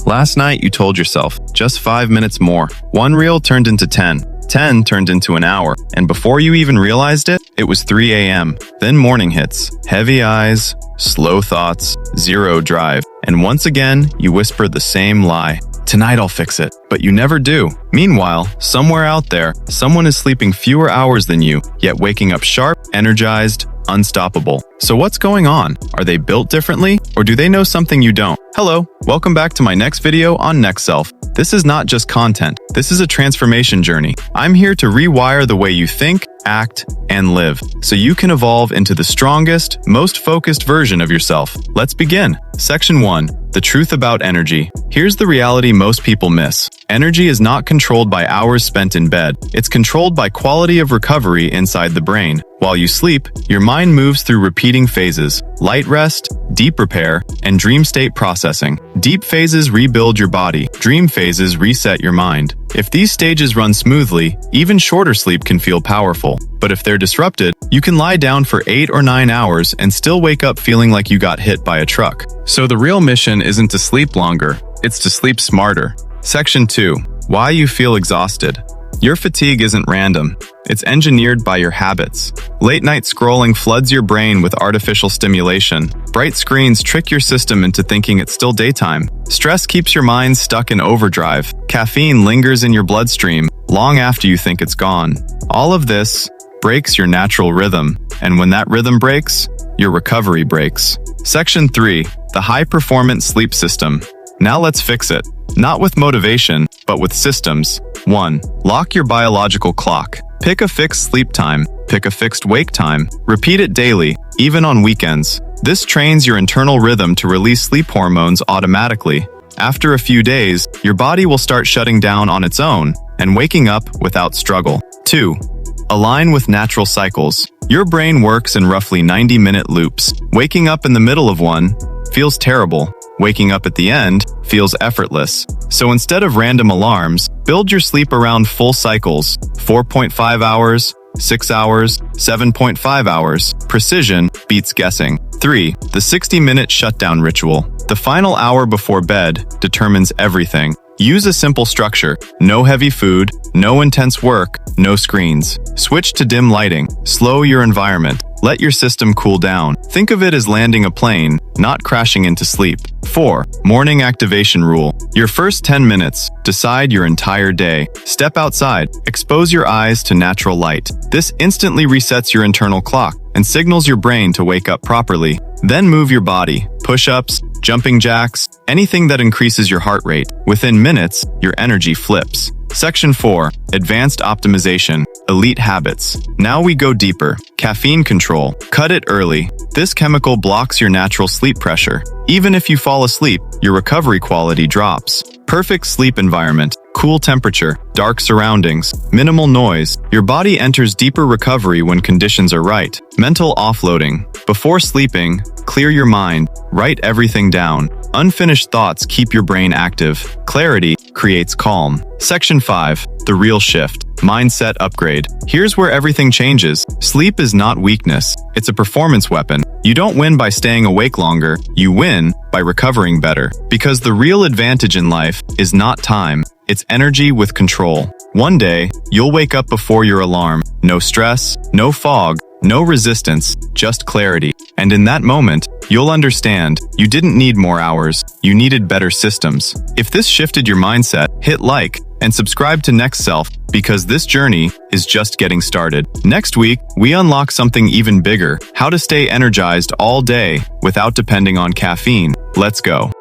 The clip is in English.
Last night, you told yourself, just 5 minutes more. One reel turned into 10. 10 turned into an hour. And before you even realized it, it was 3 a.m. Then morning hits. Heavy eyes, slow thoughts, zero drive. And once again, you whisper the same lie. Tonight I'll fix it. But you never do. Meanwhile, somewhere out there, someone is sleeping fewer hours than you, yet waking up sharp, energized, unstoppable. So what's going on? Are they built differently? Or do they know something you don't? Hello, welcome back to my next video on Next Self. This is not just content. This is a transformation journey. I'm here to rewire the way you think, act, and live, so you can evolve into the strongest, most focused version of yourself. Let's begin. Section 1. The truth about energy. Here's the reality most people miss. Energy is not controlled by hours spent in bed. It's controlled by quality of recovery inside the brain. While you sleep, your mind moves through repeating phases: light rest, deep repair, and dream state processing. Deep phases rebuild your body. Dream phases reset your mind. If these stages run smoothly, even shorter sleep can feel powerful. But if they're disrupted, you can lie down for 8 or 9 hours and still wake up feeling like you got hit by a truck. So the real mission isn't to sleep longer, it's to sleep smarter. Section 2. Why you feel exhausted. Your fatigue isn't random. It's engineered by your habits. Late night scrolling floods your brain with artificial stimulation. Bright screens trick your system into thinking it's still daytime. Stress keeps your mind stuck in overdrive. Caffeine lingers in your bloodstream long after you think it's gone. All of this breaks your natural rhythm. And when that rhythm breaks, your recovery breaks. Section 3. The high-performance sleep system. Now let's fix it. Not with motivation, but with systems. 1. Lock your biological clock. Pick a fixed sleep time. Pick a fixed wake time. Repeat it daily, even on weekends. This trains your internal rhythm to release sleep hormones automatically. After a few days, your body will start shutting down on its own and waking up without struggle. 2. Align with natural cycles. Your brain works in roughly 90-minute loops. Waking up in the middle of one feels terrible. Waking up at the end feels effortless. So instead of random alarms, build your sleep around full cycles: 4.5 hours, 6 hours, 7.5 hours. Precision beats guessing. 3. The 60-minute shutdown ritual. The final hour before bed determines everything. Use a simple structure: no heavy food, no intense work, no screens. Switch to dim lighting. Slow your environment. Let your system cool down. Think of it as landing a plane, not crashing into sleep. 4. Morning activation rule. Your first 10 minutes decide your entire day. Step outside. Expose your eyes to natural light. This instantly resets your internal clock and signals your brain to wake up properly. Then move your body. Push-ups, jumping jacks, anything that increases your heart rate. Within minutes, your energy flips. Section 4. Advanced optimization. Elite habits. Now we go deeper. Caffeine control. Cut it early. This chemical blocks your natural sleep pressure. Even if you fall asleep, your recovery quality drops. Perfect sleep environment. Cool temperature, dark surroundings, minimal noise. Your body enters deeper recovery when conditions are right. Mental offloading. Before sleeping, clear your mind. Write everything down. Unfinished thoughts keep your brain active. Clarity creates calm. Section 5. The real shift. Mindset upgrade. Here's where everything changes. Sleep is not weakness. It's a performance weapon. You don't win by staying awake longer. You win by recovering better. Because the real advantage in life is not time. It's energy with control. One day, you'll wake up before your alarm. No stress, no fog, no resistance, just clarity. And in that moment, you'll understand you didn't need more hours. You needed better systems. If this shifted your mindset, hit like and subscribe to Next Self, because this journey is just getting started. Next week, we unlock something even bigger: how to stay energized all day without depending on caffeine. Let's go.